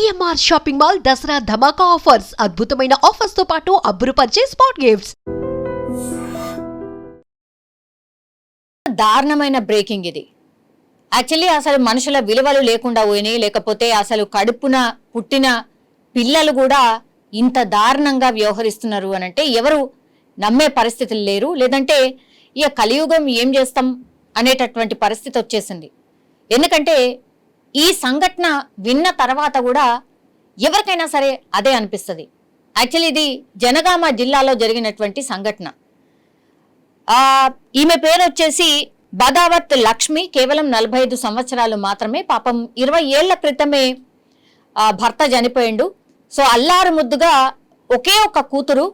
CMR shopping mall Dasara ధమాకా offers అద్భుతమైన offers తో పాటు అబ్బురుపరిచే స్పాట్ గిఫ్ట్స్. దారుణమైన బ్రేకింగ్ ఇది. యాక్చువల్లీ అసలు మనుషుల విలువలు లేకుండా పోయినాయి, లేకపోతే అసలు కడుపున పుట్టిన పిల్లలు కూడా ఇంత దారుణంగా వ్యవహరిస్తున్నారు అని అంటే ఎవరు నమ్మే పరిస్థితులు లేరు. లేదంటే ఇక కలియుగం ఏం చేస్తాం అనేటటువంటి పరిస్థితి వచ్చేసింది. ఎందుకంటే ఈ సంఘటన విన్న తర్వాత కూడా ఎవరికైనా సరే అదే అనిపిస్తుంది. యాక్చువల్లీ ఇది జనగామ జిల్లాలో జరిగినటువంటి సంఘటన. ఈమె పేరు వచ్చేసి బదావత్ లక్ష్మి. కేవలం 45 సంవత్సరాలు మాత్రమే. పాపం 20 ఏళ్ల క్రితమే భర్త చనిపోయిండు. సో అల్లారు ముద్దుగా ఒకే ఒక కూతురు.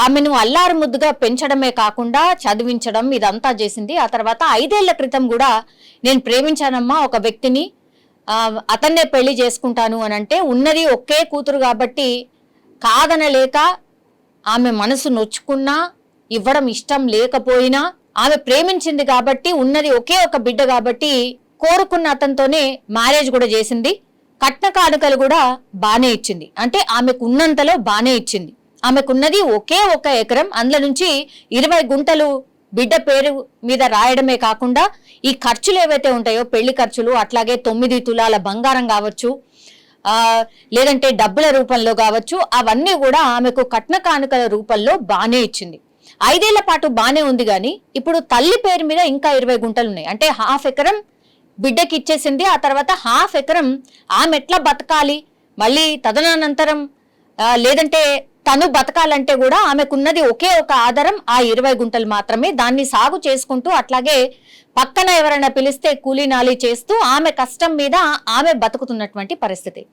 ఆమెను అల్లారు ముద్దుగా పెంచడమే కాకుండా చదివించడం ఇదంతా చేసింది. ఆ తర్వాత 5 ఏళ్ల క్రితం కూడా నేను ప్రేమించానమ్మా ఒక వ్యక్తిని, అతన్నే పెళ్లి చేసుకుంటాను అని అంటే ఉన్నది ఒకే కూతురు కాబట్టి కాదనలేక ఆమె మనసు నొచ్చుకున్నా ఇవ్వడం ఇష్టం లేకపోయినా ఆమె ప్రేమించింది కాబట్టి ఉన్నది ఒకే ఒక బిడ్డ కాబట్టి కోరుకున్న అతనితోనే మ్యారేజ్ కూడా చేసింది. కట్న కానుకలు కూడా బానే ఇచ్చింది. అంటే ఆమెకు ఉన్నంతలో బానే ఇచ్చింది. ఆమెకున్నది ఒకే ఒక ఎకరం, అందులో నుంచి 20 గుంటలు బిడ్డ పేరు మీద రాయడమే కాకుండా ఈ ఖర్చులు ఏవైతే ఉంటాయో పెళ్లి ఖర్చులు, అట్లాగే 9 తులాల బంగారం కావచ్చు, లేదంటే డబ్బుల రూపంలో కావచ్చు, అవన్నీ కూడా ఆమెకు కట్న కానుకల రూపంలో బానే ఇచ్చింది. 5 ఏళ్ల పాటు బానే ఉంది. కానీ ఇప్పుడు తల్లి పేరు మీద ఇంకా 20 గుంటలు ఉన్నాయి. అంటే 1/2 ఎకరం బిడ్డకి ఇచ్చేసింది. ఆ తర్వాత 1/2 ఎకరం ఆమె ఎట్లా బతకాలి, మళ్ళీ తదనంతరం లేదంటే తను బతకాలంటే కూడా ఆమెకున్నది ఒకే ఒక ఆధారం ఆ 20 గుంటలు మాత్రమే. దాన్ని సాగు చేసుకుంటూ అట్లాగే పక్కన ఎవరైనా పిలిస్తే కూలీ నాలి చేస్తూ ఆమె కష్టం మీద ఆమె బతుకుతున్నటువంటి పరిస్థితి.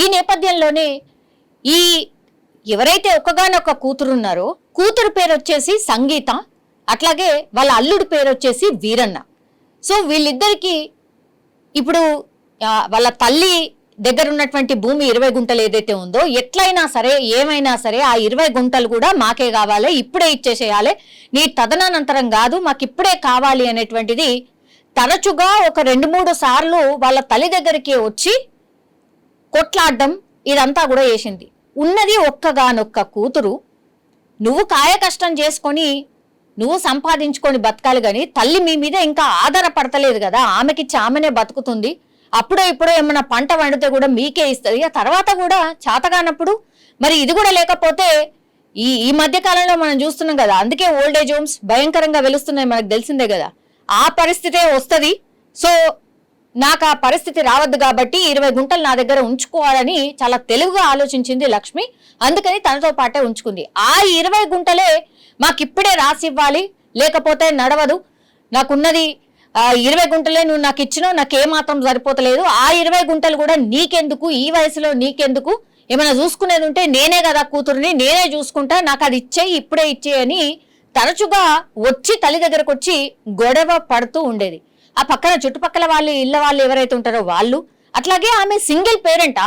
ఈ నేపథ్యంలోనే ఈ ఎవరైతే ఒక్కగానొక్క కూతురు ఉన్నారో కూతురు పేరు వచ్చేసి సంగీత, అట్లాగే వాళ్ళ అల్లుడి పేరు వచ్చేసి వీరన్న. సో వీళ్ళిద్దరికి ఇప్పుడు వాళ్ళ తల్లి దగ్గర ఉన్నటువంటి భూమి 20 గుంటలు ఏదైతే ఉందో ఎట్లయినా సరే ఏమైనా సరే ఆ 20 గుంటలు కూడా మాకే కావాలి, ఇప్పుడే ఇచ్చేసేయాలి, నీ తదనంతరం కాదు, మాకు ఇప్పుడే కావాలి అనేటువంటిది తరచుగా ఒక 2-3 సార్లు వాళ్ళ తల్లి దగ్గరికి వచ్చి కొట్లాడడం ఇదంతా కూడా చేసింది. ఉన్నది ఒక్కగానొక్క కూతురు, నువ్వు కాయ కష్టం చేసుకొని నువ్వు సంపాదించుకొని బతకాలి, కానీ తల్లి మీ మీద ఇంకా ఆధారపడతలేదు కదా, ఆమెకిచ్చి ఆమెనే బతుకుతుంది, అప్పుడో ఇప్పుడో ఏమన్నా పంట వండితే కూడా మీకే ఇస్తుంది, ఆ తర్వాత కూడా చేతగానప్పుడు మరి ఇది కూడా లేకపోతే ఈ మధ్య కాలంలో మనం చూస్తున్నాం కదా, అందుకే ఓల్డేజ్ హోమ్స్ భయంకరంగా వెలుస్తున్నాయి, మనకు తెలిసిందే కదా, ఆ పరిస్థితే వస్తుంది. సో నాకు ఆ పరిస్థితి రావద్దు కాబట్టి 20 గుంటలు నా దగ్గర ఉంచుకోవాలని చాలా తెలివిగా ఆలోచించింది లక్ష్మి. అందుకని తనతో పాటే ఉంచుకుంది. ఆ 20 గుంటలే మాకిప్పుడే రాసివ్వాలి, లేకపోతే నడవదు, నాకున్నది 20 గుంటలే నువ్వు నాకు ఇచ్చినావు, నాకేమాత్రం సరిపోతలేదు, ఆ 20 గుంటలు కూడా నీకెందుకు, ఈ వయసులో నీకెందుకు, ఏమైనా చూసుకునేది ఉంటే నేనే కదా కూతురుని, నేనే చూసుకుంటా, నాకు అది ఇచ్చేయి, ఇప్పుడే ఇచ్చేయని తరచుగా వచ్చి తల్లి దగ్గరకు వచ్చి గొడవ పడుతూ ఉండేది. ఆ పక్కన చుట్టుపక్కల వాళ్ళు ఇళ్ళ వాళ్ళు ఎవరైతే ఉంటారో వాళ్ళు, అట్లాగే ఆమె సింగిల్ పేరెంట్,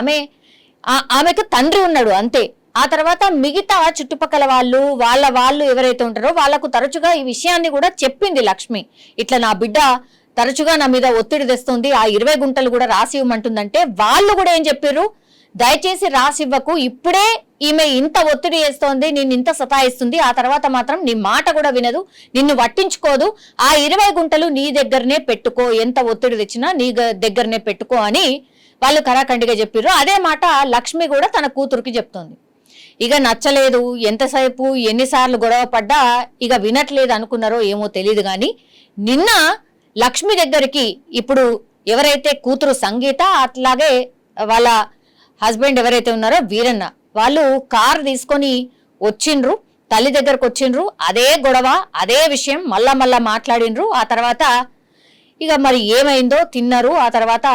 ఆమెకు తండ్రి ఉన్నాడు అంతే. ఆ తర్వాత మిగతా చుట్టుపక్కల వాళ్ళు ఎవరైతే ఉంటారో వాళ్లకు తరచుగా ఈ విషయాన్ని కూడా చెప్పింది లక్ష్మి. ఇట్లా నా బిడ్డ తరచుగా నా మీద ఒత్తిడి తెస్తుంది, ఆ 20 గుంటలు కూడా రాసి ఇవ్వమంటుందంటే వాళ్ళు కూడా ఏం చెప్పారు, దయచేసి రాసివ్వకు, ఇప్పుడే ఈమె ఇంత ఒత్తిడి చేస్తోంది, నిన్ను ఇంత సతాయిస్తుంది, ఆ తర్వాత మాత్రం నీ మాట కూడా వినదు, నిన్ను పట్టించుకోదు, ఆ 20 గుంటలు నీ దగ్గరనే పెట్టుకో, ఎంత ఒత్తిడి తెచ్చినా నీ దగ్గరనే పెట్టుకో అని వాళ్ళు కరాఖండిగా చెప్పారు. అదే మాట లక్ష్మి కూడా తన కూతురికి చెప్తోంది. ఇక నచ్చలేదు, ఎంతసేపు ఎన్నిసార్లు గొడవ పడ్డా ఇక వినట్లేదు అనుకున్నారో ఏమో తెలియదు. కానీ నిన్న లక్ష్మి దగ్గరికి ఇప్పుడు ఎవరైతే కూతురు సంగీత, అట్లాగే వాళ్ళ హస్బెండ్ ఎవరైతే ఉన్నారో వీరన్న, వాళ్ళు కారు తీసుకొని వచ్చిండ్రు, తల్లి దగ్గరకు వచ్చిండ్రు. అదే గొడవ, అదే విషయం మళ్ళా మాట్లాడిండ్రు. ఆ తర్వాత ఇక మరి ఏమైందో తిన్నారు, ఆ తర్వాత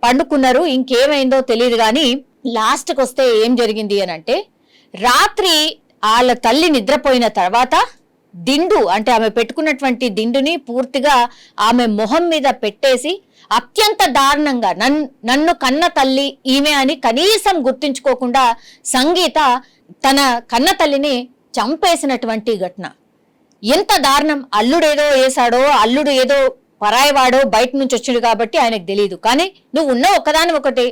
పండుకున్నారు, ఇంకేమైందో తెలియదు. కానీ లాస్ట్కి వస్తే ఏం జరిగింది అని అంటే, రాత్రి వాళ్ళ తల్లి నిద్రపోయిన తర్వాత దిండు, అంటే ఆమె పెట్టుకున్నటువంటి దిండుని పూర్తిగా ఆమె మొహం మీద పెట్టేసి అత్యంత దారుణంగా నన్ను కన్న తల్లి ఈమె అని కనీసం గుర్తించుకోకుండా సంగీత తన కన్న తల్లిని చంపేసినటువంటి ఘటన. ఎంత దారుణం! అల్లుడేదో వేశాడో, అల్లుడు ఏదో పరాయివాడో బయట నుంచి వచ్చాడు కాబట్టి ఆయనకు తెలియదు. కానీ నువ్వు ఉన్న ఒకదాని ఒకటి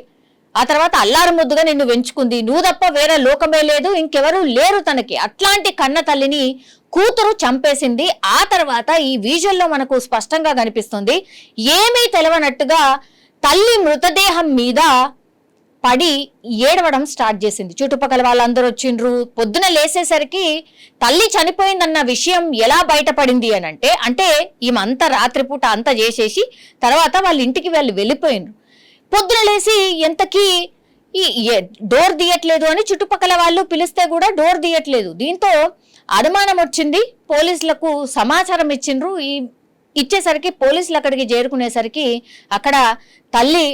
ఆ తర్వాత అల్లారు ముద్దుగా నిన్ను పెంచుకుంది, నువ్వు తప్ప వేరే లోకమే లేదు, ఇంకెవరూ లేరు తనకి. అట్లాంటి కన్న తల్లిని కూతురు చంపేసింది. ఆ తర్వాత ఈ విజువల్లో మనకు స్పష్టంగా కనిపిస్తుంది, ఏమీ తెలియనట్టుగా తల్లి మృతదేహం మీద పడి ఏడవడం స్టార్ట్ చేసింది. చుట్టుపక్కల వాళ్ళందరూ వచ్చిండ్రు. పొద్దున లేసేసరికి తల్లి చనిపోయిందన్న విషయం ఎలా బయటపడింది అని అంటే ఈమె అంతా రాత్రిపూట అంతా చేసేసి తర్వాత వాళ్ళ ఇంటికి వెళ్ళిపోయిండ్రు. పొద్దున లేసి ఎంతకీ డోర్ తీయట్లేదు అని చుట్టుపక్కల వాళ్ళు పిలిస్తే కూడా డోర్ తీయట్లేదు. దీంతో అనుమానం వచ్చింది, పోలీసులకు సమాచారం ఇచ్చిండ్రు. ఇచ్చేసరికి పోలీసులు అక్కడికి చేరుకునేసరికి అక్కడ తల్లి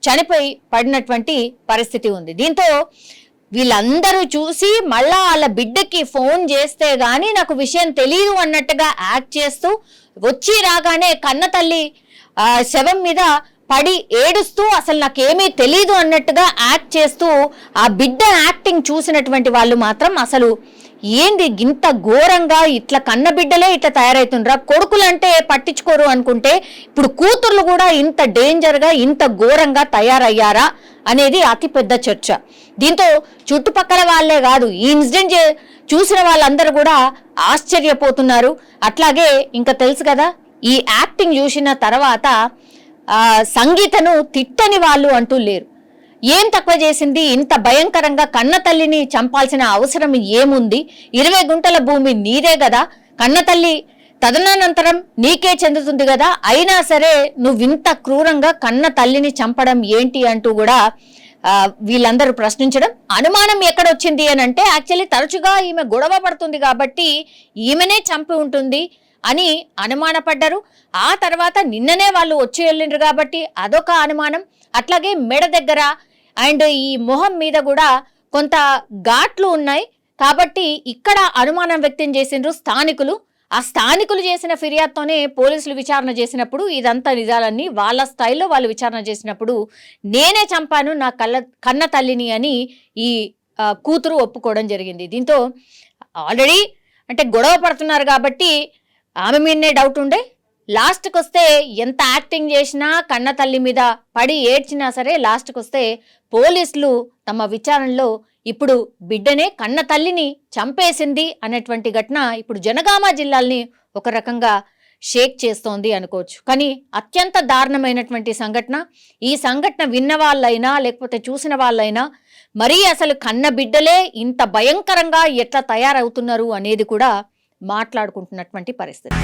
చనిపోయి పడినటువంటి పరిస్థితి ఉంది. దీంతో వీళ్ళందరూ చూసి మళ్ళా వాళ్ళ బిడ్డకి ఫోన్ చేస్తే గానీ నాకు విషయం తెలియదు అన్నట్టుగా యాక్ట్ చేస్తూ వచ్చి రాగానే కన్న తల్లి శవం మీద పడి ఏడుస్తూ అసలు నాకేమీ తెలీదు అన్నట్టుగా యాక్ట్ చేస్తూ ఆ బిడ్డ యాక్టింగ్ చూసినటువంటి వాళ్ళు మాత్రం అసలు ఏంది ఇంత ఘోరంగా, ఇట్లా కన్న బిడ్డలే ఇట్లా తయారవుతుండ్రా, కొడుకులంటే పట్టించుకోరు అనుకుంటే ఇప్పుడు కూతుర్లు కూడా ఇంత డేంజర్గా ఇంత ఘోరంగా తయారయ్యారా అనేది అతిపెద్ద చర్చ. దీంతో చుట్టుపక్కల వాళ్ళే కాదు, ఈ ఇన్సిడెంట్ చూసిన వాళ్ళందరూ కూడా ఆశ్చర్యపోతున్నారు. అట్లాగే ఇంకా తెలుసు కదా, ఈ యాక్టింగ్ చూసిన తర్వాత సంగీతను తిట్టని వాళ్ళు అంటూ లేరు. ఏం తక్కువ చేసింది, ఇంత భయంకరంగా కన్న తల్లిని చంపాల్సిన అవసరం ఏముంది? 20 గుంటల భూమి నీదే కదా, కన్న తల్లి తదనంతరం నీకే చెందుతుంది కదా, అయినా సరే నువ్వు ఇంత క్రూరంగా కన్న తల్లిని చంపడం ఏంటి అంటూ కూడా వీళ్ళందరూ ప్రశ్నించడం. అనుమానం ఎక్కడొచ్చింది అని అంటే యాక్చువల్లీ తరచుగా ఈమె గొడవ పడుతుంది కాబట్టి ఈమెనే చంపి ఉంటుంది అని అనుమానపడ్డారు. ఆ తర్వాత నిన్ననే వాళ్ళు వచ్చి వెళ్ళిండ్రు కాబట్టి అదొక అనుమానం. అట్లాగే మెడ దగ్గర అండ్ ఈ మొహం మీద కూడా కొంత ఘాట్లు ఉన్నాయి కాబట్టి ఇక్కడ అనుమానం వ్యక్తం చేసిండ్రు స్థానికులు. ఆ స్థానికులు చేసిన ఫిర్యాదుతోనే పోలీసులు విచారణ చేసినప్పుడు ఇదంతా నిజాలన్నీ వాళ్ళ స్థాయిలో వాళ్ళు విచారణ చేసినప్పుడు నేనే చంపాను నా కన్న తల్లిని అని ఈ కూతురు ఒప్పుకోవడం జరిగింది. దీంతో ఆల్రెడీ అంటే గొడవ పడుతున్నారు కాబట్టి ఆమె మీదనే డౌట్ ఉండే, లాస్ట్కి వస్తే ఎంత యాక్టింగ్ చేసినా కన్న తల్లి మీద పడి ఏడ్చినా సరే లాస్ట్కి వస్తే పోలీసులు తమ విచారణలో ఇప్పుడు బిడ్డనే కన్న తల్లిని చంపేసింది అనేటువంటి ఘటన ఇప్పుడు జనగామ జిల్లాల్ని ఒక రకంగా షేక్ చేస్తోంది అనుకోవచ్చు. కానీ అత్యంత దారుణమైనటువంటి సంఘటన. ఈ సంఘటన విన్న వాళ్ళైనా లేకపోతే చూసిన వాళ్ళైనా మరీ అసలు కన్న బిడ్డలే ఇంత భయంకరంగా ఎట్లా తయారవుతున్నారు అనేది కూడా మాట్లాడుకుంటున్నటువంటి పరిస్థితి.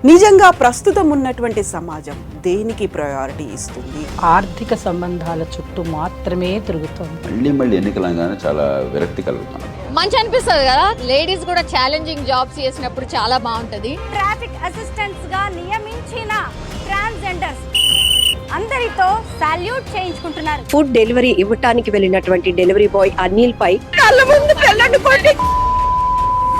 నిజంగా ప్రస్తుతం ఉన్నటువంటి సమాజం దేనికి ప్రయారిటీ ఇస్తుంది? ఆర్థిక సంబంధాల చుట్టూ మాత్రమే తిరుగుతుంది. మళ్ళీ ఎన్నికలంగానే చాలా విరక్తి కలుగుతాం. మంచి అనిపిస్తుంది కదా, లేడీస్ కూడా ఛాలెంజింగ్ జాబ్స్ చేసినప్పుడు చాలా బాగుంటది. ట్రాఫిక్ అసిస్టెంట్స్ గా నియమించిన ట్రాన్స్జెండర్స్ అందరితో సాల్యూట్ చేయించుకుంటున్నారు. ఫుడ్ డెలివరీ ఇవ్వటానికి వెళ్ళినటువంటి డెలివరీ బాయ్ అనిల్ పై కళ్ళ ముందు